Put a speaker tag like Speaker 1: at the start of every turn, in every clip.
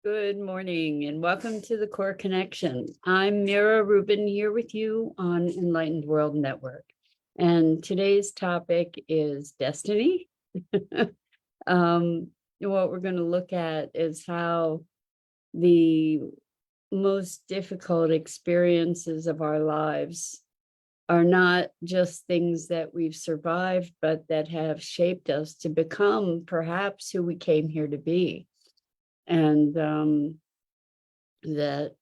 Speaker 1: Good morning and welcome to the Core Connection. I'm Mira Rubin here with you on Enlightened World Network. And today's topic is destiny. What we're going to look at is how the most difficult experiences of our lives are not just things that we've survived, but that have shaped us to become perhaps who we came here to be. And that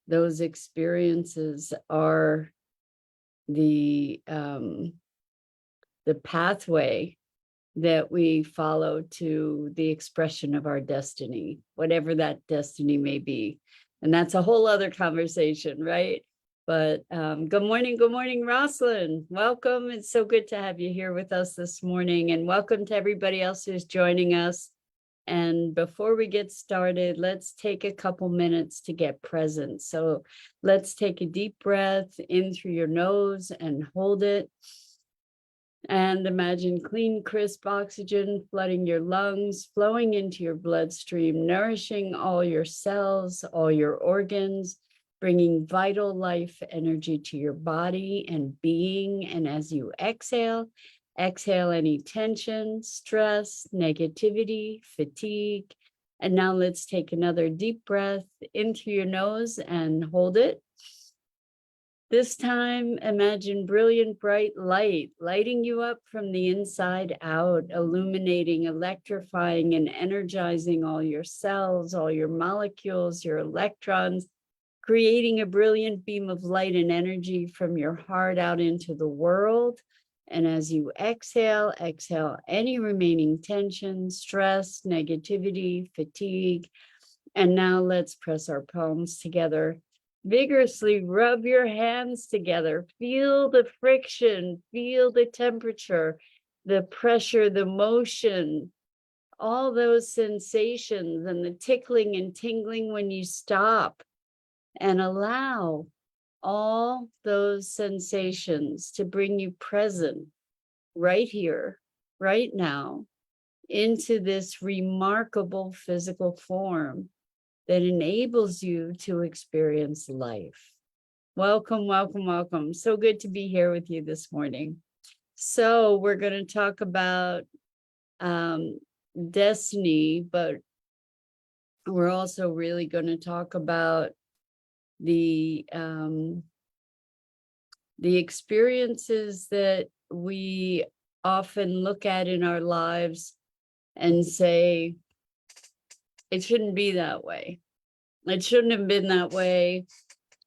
Speaker 1: those experiences are the pathway that we follow to the expression of our destiny, whatever that destiny may be. And that's a whole other conversation, right? But good morning, Rosalind. Welcome. It's so good to have you here with us this morning. And welcome to everybody else who's joining us. And before we get started, let's take a couple minutes to get present. So let's take a deep breath in through your nose and hold it. And imagine clean, crisp oxygen flooding your lungs, flowing into your bloodstream, nourishing all your cells, all your organs, bringing vital life energy to your body and being. And as you exhale any tension, stress, negativity, fatigue. And now let's take another deep breath into your nose and hold it. This time, imagine brilliant, bright light lighting you up from the inside out, illuminating, electrifying, and energizing all your cells, all your molecules, your electrons, creating a brilliant beam of light and energy from your heart out into the world. And as you exhale any remaining tension, stress, negativity, fatigue. And now let's press our palms together. Vigorously rub your hands together. Feel the friction, feel the temperature, the pressure, the motion, all those sensations and the tickling and tingling when you stop. And allow all those sensations to bring you present right here, right now, into this remarkable physical form that enables you to experience life. Welcome, welcome, welcome. So good to be here with you this morning. So we're going to talk about destiny, but we're also really going to talk about the experiences that we often look at in our lives and say, it shouldn't be that way. It shouldn't have been that way.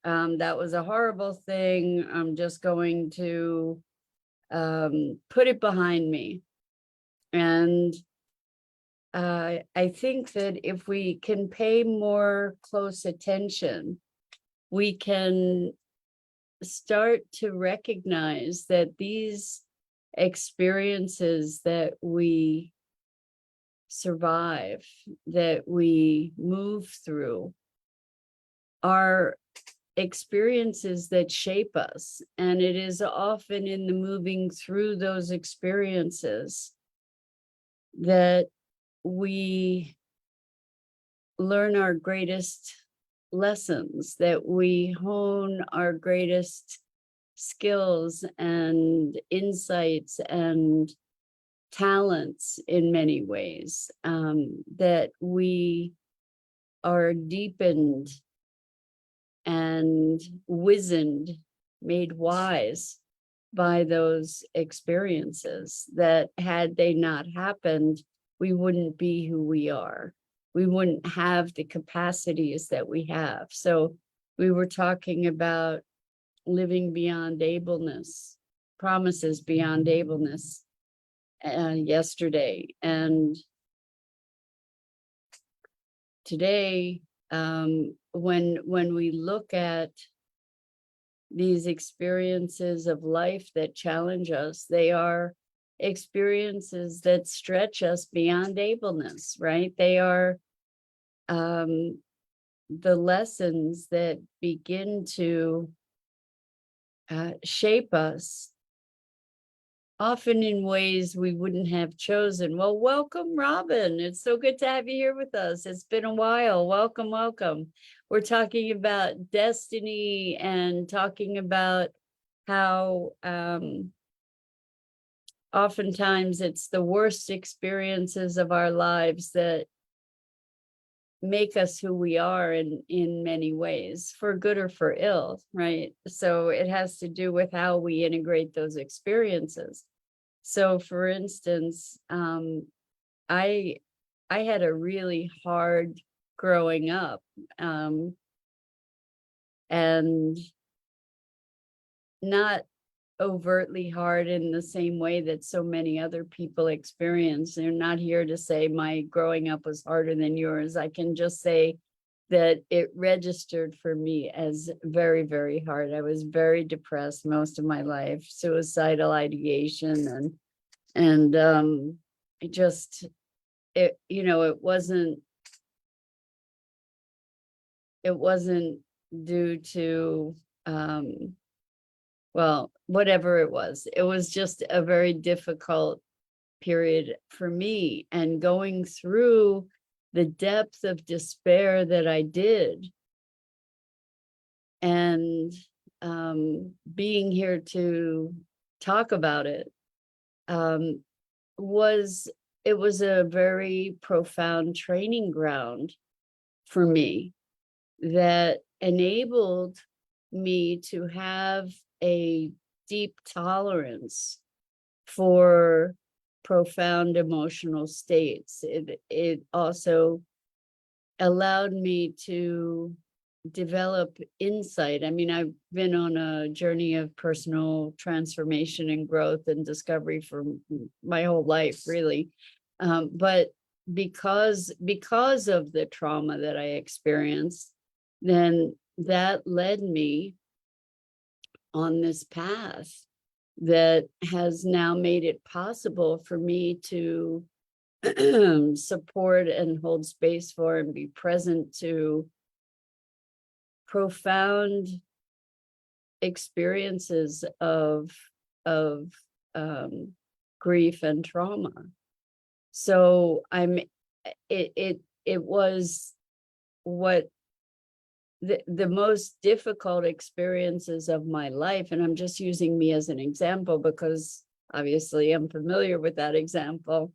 Speaker 1: That was a horrible thing. I'm just going to put it behind me. And I think that if we can pay more close attention, we can start to recognize that these experiences that we survive, that we move through, are experiences that shape us. And it is often in the moving through those experiences that we learn our greatest lessons, that we hone our greatest skills and insights and talents in many ways, that we are deepened and wizened, made wise by those experiences, that had they not happened, we wouldn't be who we are. We wouldn't have the capacities that we have. So we were talking about living beyond ableness, promises beyond ableness yesterday. And today, when we look at these experiences of life that challenge us, they are experiences that stretch us beyond ableness, right? They are the lessons that begin to shape us often in ways we wouldn't have chosen. Well, welcome, Robin. It's so good to have you here with us. It's been a while. Welcome, welcome. We're talking about destiny and talking about how oftentimes it's the worst experiences of our lives that make us who we are in many ways, for good or for ill, right? So it has to do with how we integrate those experiences. So for instance, I had a really hard growing up, and not overtly hard in the same way that so many other people experience. They're not here to say my growing up was harder than yours. I can just say that it registered for me as very, very hard. I was very depressed most of my life, suicidal ideation, and it just, it, you know, it wasn't due to well, whatever it was just a very difficult period for me. And going through the depth of despair that I did, and being here to talk about it, um, was it was a very profound training ground for me that enabled me to have a deep tolerance for profound emotional states. It also allowed me to develop insight. I mean, I've been on a journey of personal transformation and growth and discovery for my whole life, really. But because of the trauma that I experienced, then that led me on this path that has now made it possible for me to support and hold space for and be present to profound experiences of grief and trauma. So it was what the most difficult experiences of my life, and I'm just using me as an example because obviously I'm familiar with that example,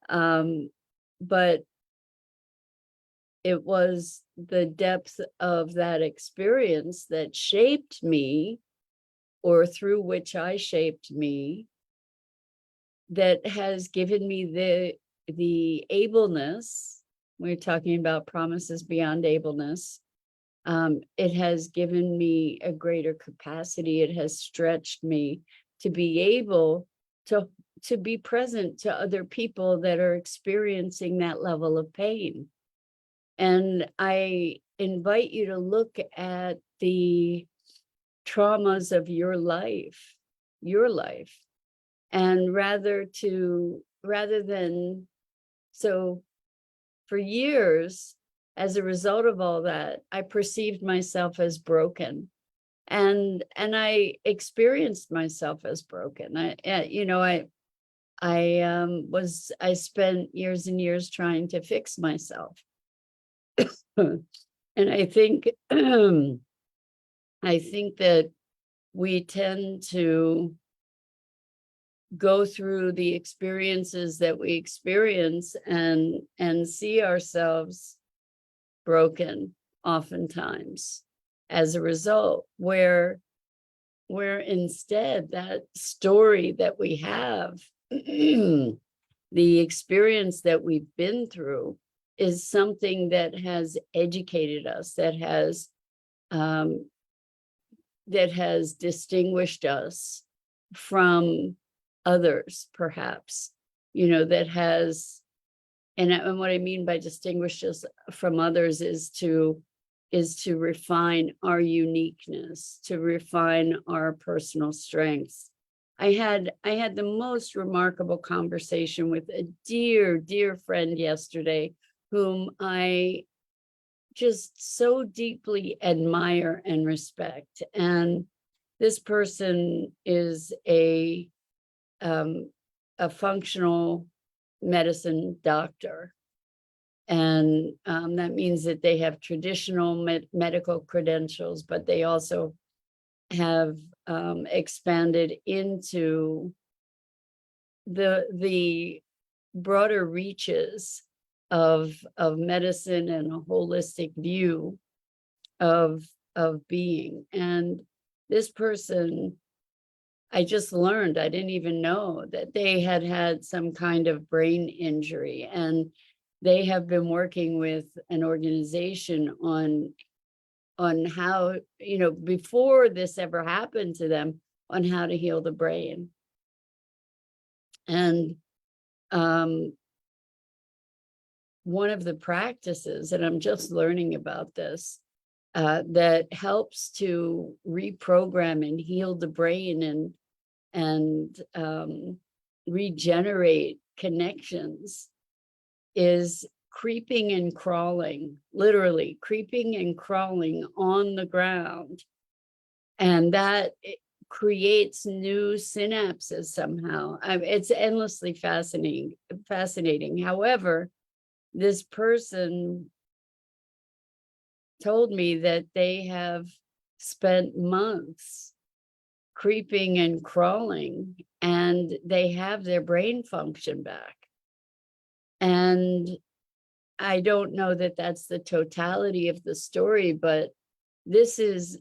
Speaker 1: but it was the depth of that experience that shaped me, or through which I shaped me, that has given me the ableness. We're talking about promises beyond ableness. It has given me a greater capacity. It has stretched me to be able to be present to other people that are experiencing that level of pain. And I invite you to look at the traumas of your life, and rather than, so for years, as a result of all that, I perceived myself as broken, and I experienced myself as broken. I spent years and years trying to fix myself. And I think that we tend to go through the experiences that we experience and see ourselves broken oftentimes as a result, where instead that story that we have, the experience that we've been through, is something that has educated us, that has distinguished us from others, perhaps, that has, and what I mean by distinguished us from others is to refine our uniqueness, to refine our personal strengths. I had the most remarkable conversation with a dear friend yesterday, whom I just so deeply admire and respect. And this person is a a functional medicine doctor. And that means that they have traditional medical credentials, but they also have expanded into the broader reaches of medicine and a holistic view of being. And this person, I just learned, I didn't even know that they had had some kind of brain injury, and they have been working with an organization on how, before this ever happened to them, on how to heal the brain. And one of the practices, and I'm just learning about this, that helps to reprogram and heal the brain and regenerate connections, is creeping and crawling, literally creeping and crawling on the ground. And that creates new synapses somehow. It's endlessly fascinating. However, this person told me that they have spent months creeping and crawling, and they have their brain function back. And I don't know that that's the totality of the story, but this is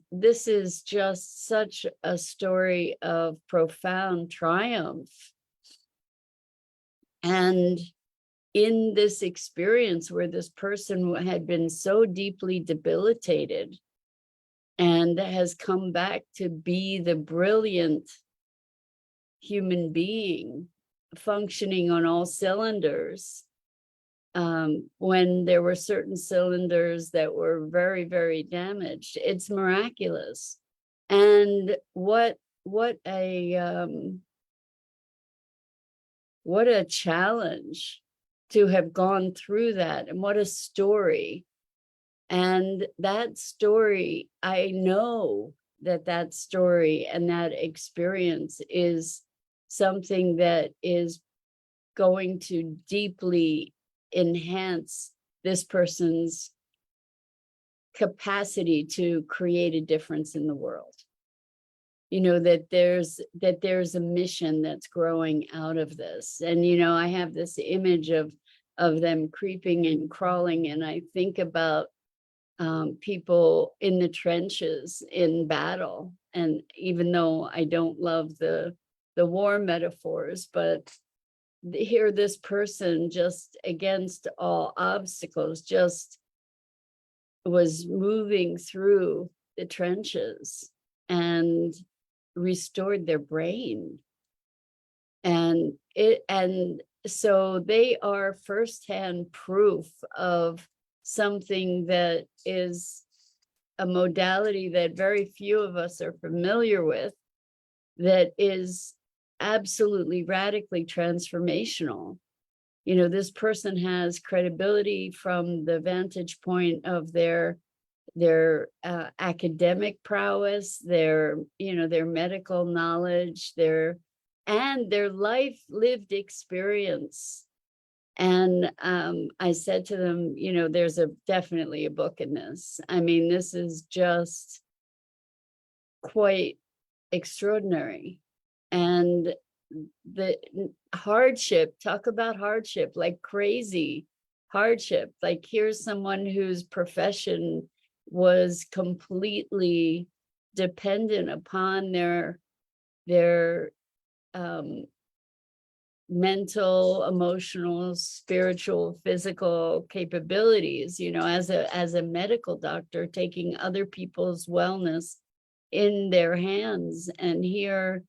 Speaker 1: just such a story of profound triumph. And in this experience where this person had been so deeply debilitated and has come back to be the brilliant human being functioning on all cylinders, when there were certain cylinders that were very, very damaged, it's miraculous. And what a challenge to have gone through that, and what a story. And that story, I know that story and that experience is something that is going to deeply enhance this person's capacity to create a difference in the world. That there's a mission that's growing out of this. And I have this image of them creeping and crawling, and I think about people in the trenches in battle. And even though I don't love the war metaphors, but here this person, just against all obstacles, just was moving through the trenches and restored their brain. And so they are firsthand proof of something that is a modality that very few of us are familiar with, that is absolutely radically transformational. This person has credibility from the vantage point of their academic prowess, their medical knowledge, their life lived experience. And I said to them, there's definitely a book in this. I mean, this is just quite extraordinary. And the hardship, talk about hardship, like crazy hardship. Like, here's someone whose profession was completely dependent upon their mental, emotional, spiritual, physical capabilities, as a medical doctor, taking other people's wellness in their hands. And here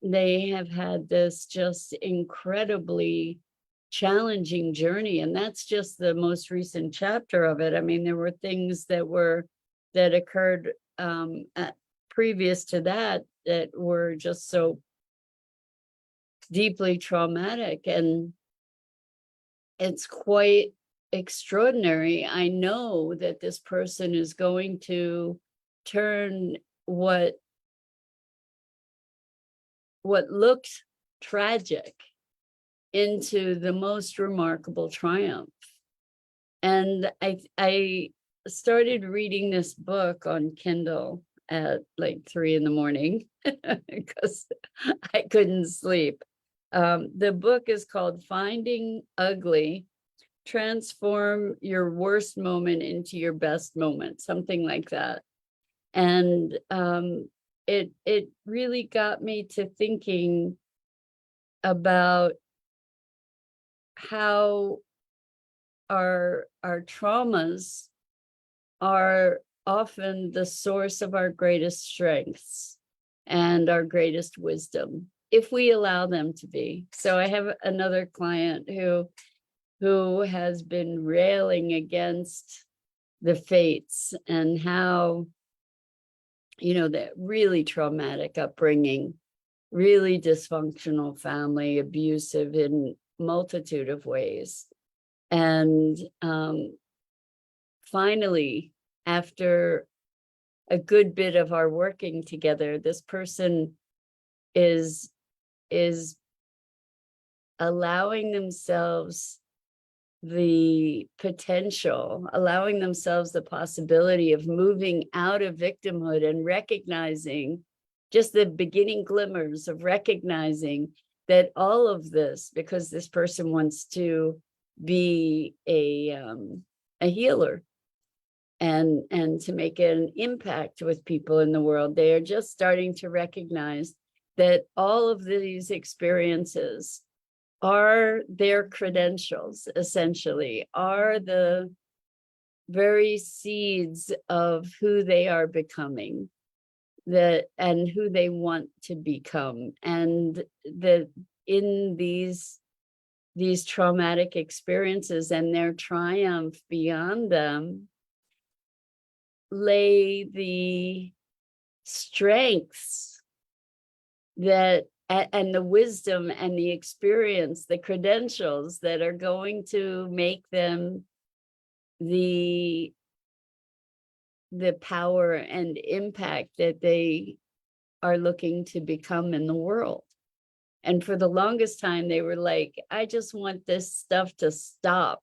Speaker 1: they have had this just incredibly challenging journey. And that's just the most recent chapter of it. I mean, there were things that occurred previous to that were just so deeply traumatic. And it's quite extraordinary. I know that this person is going to turn what looked tragic into the most remarkable triumph. And I started reading this book on Kindle at like 3 a.m. because I couldn't sleep. The book is called Finding Ugly: Transform Your Worst Moment into Your Best Moment, something like that. And it really got me to thinking about how our traumas are often the source of our greatest strengths and our greatest wisdom, if we allow them to be. So I have another client who has been railing against the fates and how, that really traumatic upbringing, really dysfunctional family, abusive in multitude of ways. And finally, after a good bit of our working together, this person is allowing themselves the potential, allowing themselves the possibility of moving out of victimhood and recognizing just the beginning glimmers of recognizing that all of this, because this person wants to be a healer and to make an impact with people in the world, they are just starting to recognize that all of these experiences are their credentials, essentially, are the very seeds of who they are becoming, and who they want to become. And that in these traumatic experiences and their triumph beyond them lay the strengths that and the wisdom and the experience, the credentials that are going to make them the power and impact that they are looking to become in the world. And for the longest time, they were like, I just want this stuff to stop.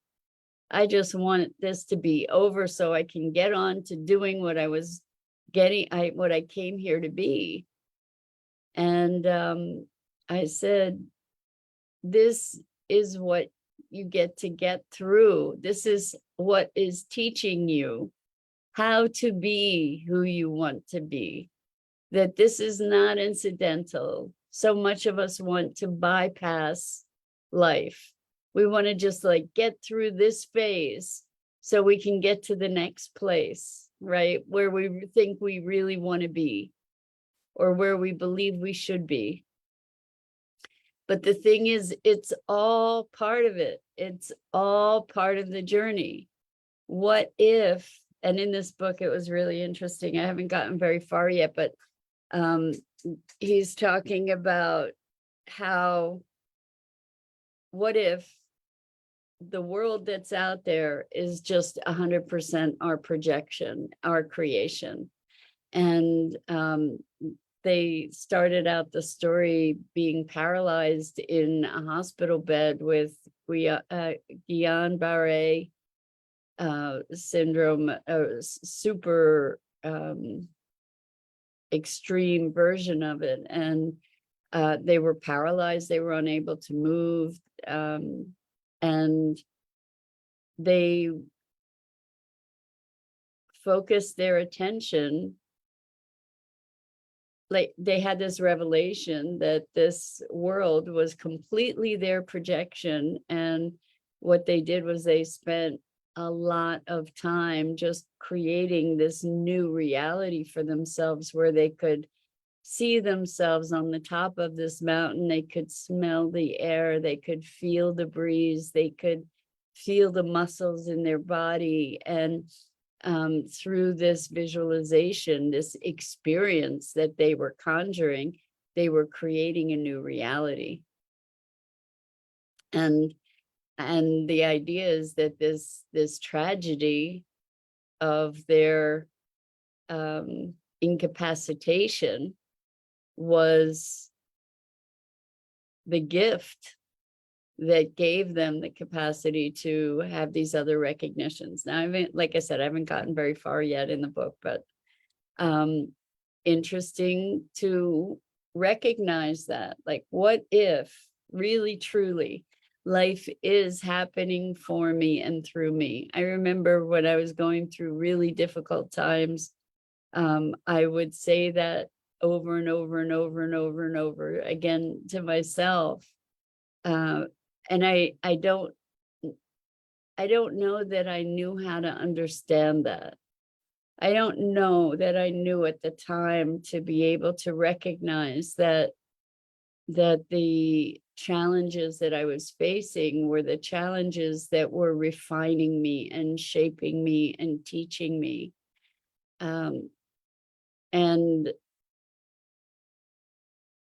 Speaker 1: I just want this to be over so I can get on to doing what I was what I came here to be. And I said, this is what you get through. This is what is teaching you how to be who you want to be, that this is not incidental. So much of us want to bypass life. We want to just like get through this phase so we can get to the next place, right? Where we think we really want to be, or where we believe we should be. But the thing is, it's all part of it. It's all part of the journey. What if, and in this book, it was really interesting. I haven't gotten very far yet, but he's talking about how, what if the world that's out there is just 100% our projection, our creation? And they started out the story being paralyzed in a hospital bed with Guillain-Barré syndrome, a super extreme version of it. And they were paralyzed, they were unable to move, and they focused their attention. Like, they had this revelation that this world was completely their projection. And what they did was they spent a lot of time just creating this new reality for themselves, where they could see themselves on the top of this mountain. They could smell the air, they could feel the breeze, they could feel the muscles in their body. And through this visualization, this experience that they were conjuring, they were creating a new reality. And the idea is that this tragedy of their incapacitation was the gift that gave them the capacity to have these other recognitions. Now, like I said, I haven't gotten very far yet in the book, but interesting to recognize that, like, what if really truly life is happening for me and through me? I remember when I was going through really difficult times, I would say that over and over and over and over and over again to myself. And I don't know that I knew how to understand that. I don't know that I knew at the time to be able to recognize that the challenges that I was facing were the challenges that were refining me and shaping me and teaching me. And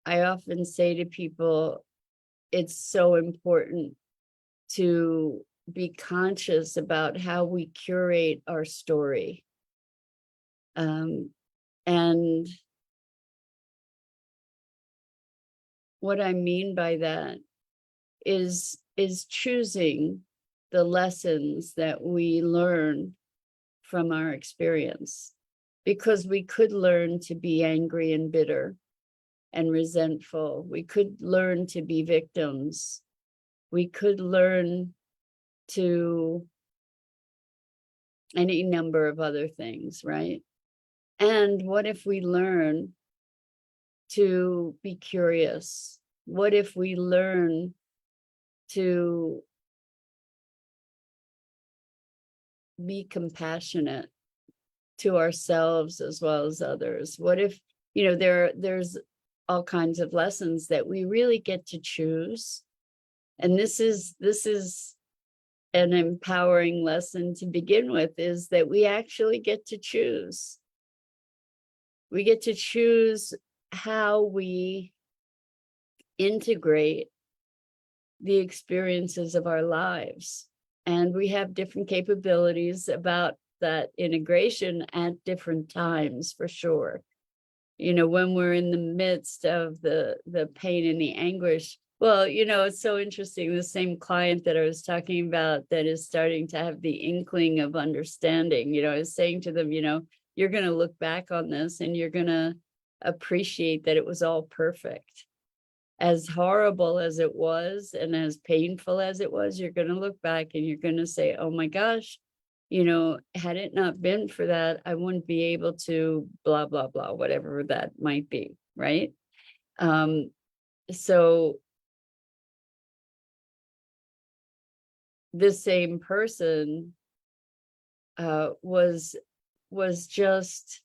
Speaker 1: I often say to people, it's so important to be conscious about how we curate our story. And what I mean by that is choosing the lessons that we learn from our experience, because we could learn to be angry and bitter and resentful. We could learn to be victims. We could learn to any number of other things, right? And what if we learn to be curious? What if we learn to be compassionate to ourselves as well as others? What if, there's all kinds of lessons that we really get to choose. And this is an empowering lesson to begin with, is that we actually get to choose. We get to choose how we integrate the experiences of our lives. And we have different capabilities about that integration at different times, for sure. When we're in the midst of the pain and the anguish, well, it's so interesting. The same client that I was talking about that is starting to have the inkling of understanding, I was saying to them, you're going to look back on this and you're going to appreciate that it was all perfect. As horrible as it was and as painful as it was, you're going to look back and you're going to say, oh my gosh, had it not been for that, I wouldn't be able to blah, blah, blah, whatever that might be, right? So this same person was just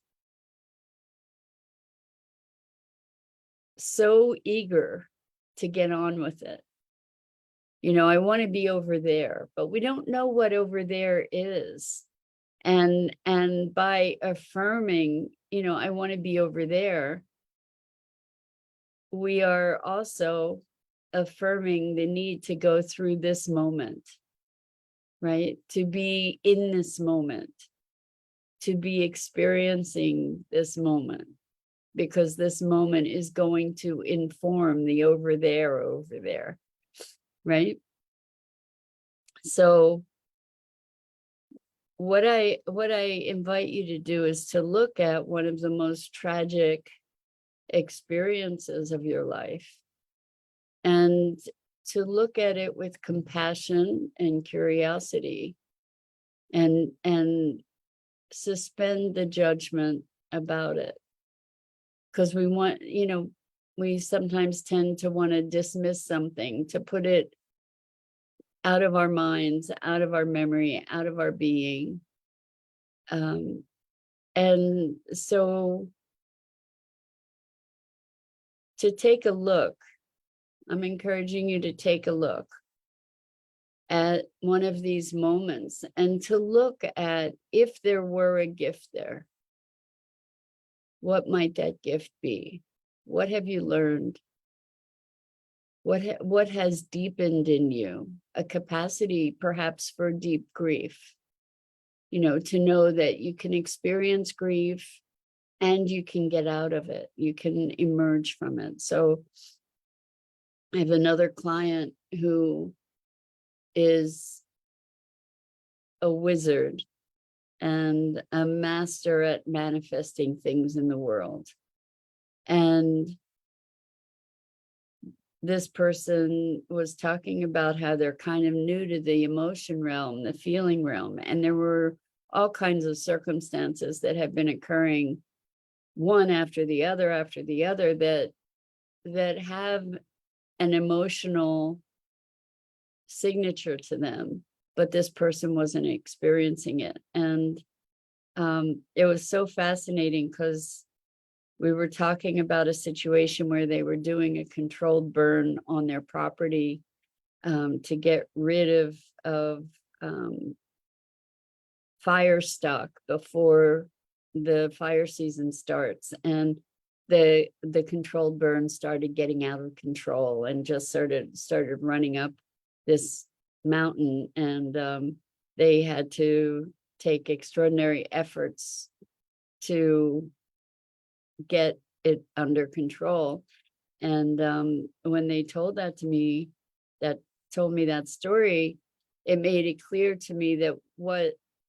Speaker 1: so eager to get on with it. I want to be over there, but we don't know what over there is. And by affirming, I want to be over there, we are also affirming the need to go through this moment, right? To be in this moment, to be experiencing this moment, because this moment is going to inform the over there, right? So what I invite you to do is to look at one of the most tragic experiences of your life and to look at it with compassion and curiosity, and suspend the judgment about it. Because we want, we sometimes tend to want to dismiss something, to put it out of our minds, out of our memory, out of our being. And so to take a look, I'm encouraging you to take a look at one of these moments and to look at, if there were a gift there, what might that gift be? What have you learned? What has deepened in you? A capacity perhaps for deep grief, to know that you can experience grief and you can get out of it. You can emerge from it. So I have another client who is a wizard and a master at manifesting things in the world. And this person was talking about how they're kind of new to the emotion realm, the feeling realm. And there were all kinds of circumstances that have been occurring one after the other, that have an emotional signature to them, but this person wasn't experiencing it. And it was so fascinating because we were talking about a situation where they were doing a controlled burn on their property to get rid of fire stock before the fire season starts. And the controlled burn started getting out of control and just started running up this mountain. And they had to take extraordinary efforts to get it under control. And when they told that to me, told me that story, it made it clear to me that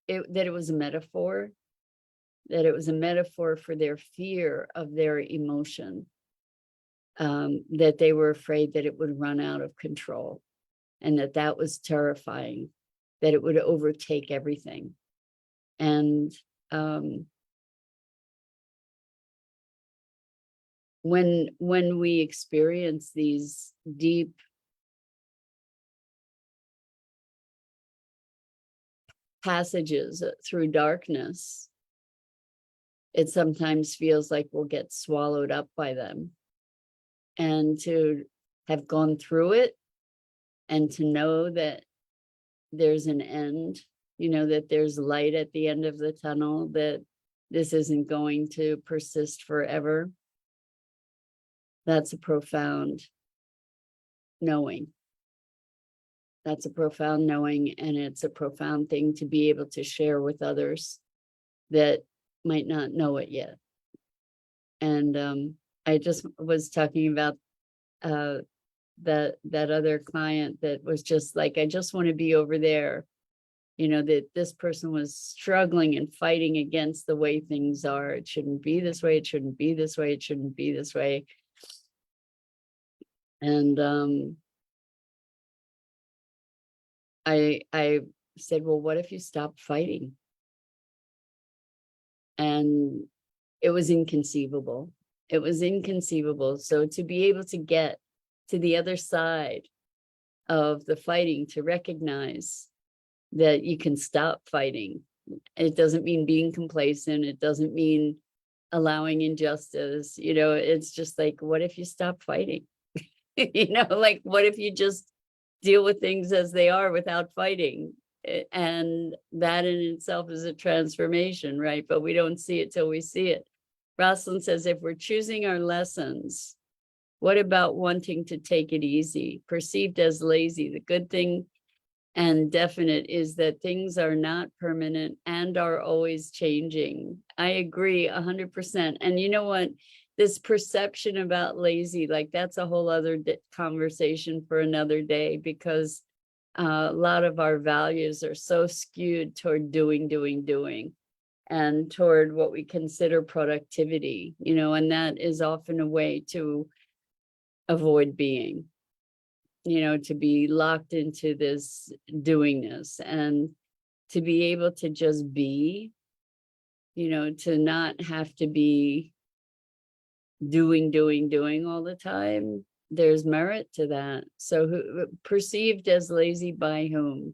Speaker 1: that it was a metaphor, for their fear of their emotion, that they were afraid that it would run out of control, and that was terrifying, that it would overtake everything. And when we experience these deep passages through darkness, it sometimes feels like we'll get swallowed up by them. And to have gone through it and to know that there's an end, that there's light at the end of the tunnel, that this isn't going to persist forever, that's a profound knowing. That's a profound knowing, and it's a profound thing to be able to share with others that might not know it yet. And I just was talking about that other client that was just like, I just want to be over there. That this person was struggling and fighting against the way things are. It shouldn't be this way. It shouldn't be this way. It shouldn't be this way. And I said, well, what if you stopped fighting? And it was inconceivable. It was inconceivable. So to be able to get to the other side of the fighting, to recognize that you can stop fighting. It doesn't mean being complacent. It doesn't mean allowing injustice. It's just like, what if you stop fighting? Like, what if you just deal with things as they are without fighting? And that in itself is a transformation, right? But we don't see it till we see it. Rosalind says, if we're choosing our lessons, what about wanting to take it easy, perceived as lazy? The good thing and definite is that things are not permanent and are always changing. I agree 100%. And you know what? This perception about lazy, like that's a whole other conversation for another day, because a lot of our values are so skewed toward doing, and toward what we consider productivity, and that is often a way to avoid being, to be locked into this doingness, and to be able to just be, to not have to be doing all the time. There's merit to that. So perceived as lazy by whom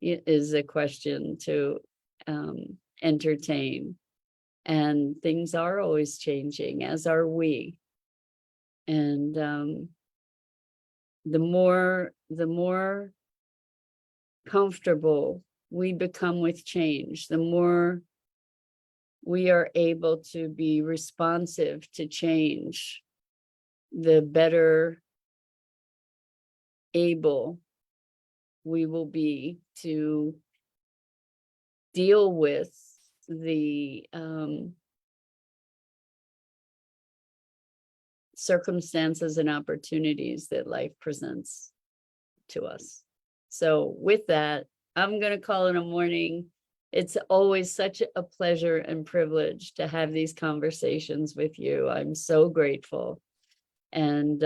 Speaker 1: is a question to entertain. And things are always changing, as are we. And the more comfortable we become with change, the more we are able to be responsive to change, the better able we will be to deal with the circumstances and opportunities that life presents to us. So with that, I'm going to call it a morning. It's always such a pleasure and privilege to have these conversations with you. I'm so grateful. And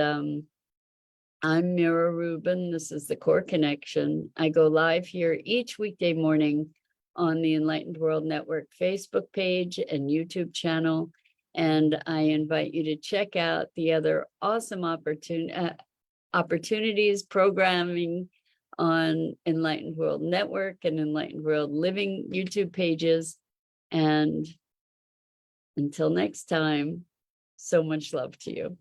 Speaker 1: I'm Mira Rubin. This is the Core Connection. I go live here each weekday morning on the Enlightened World Network Facebook page and YouTube channel. And I invite you to check out the other awesome opportunities, programming on Enlightened World Network and Enlightened World Living YouTube pages. And until next time, so much love to you.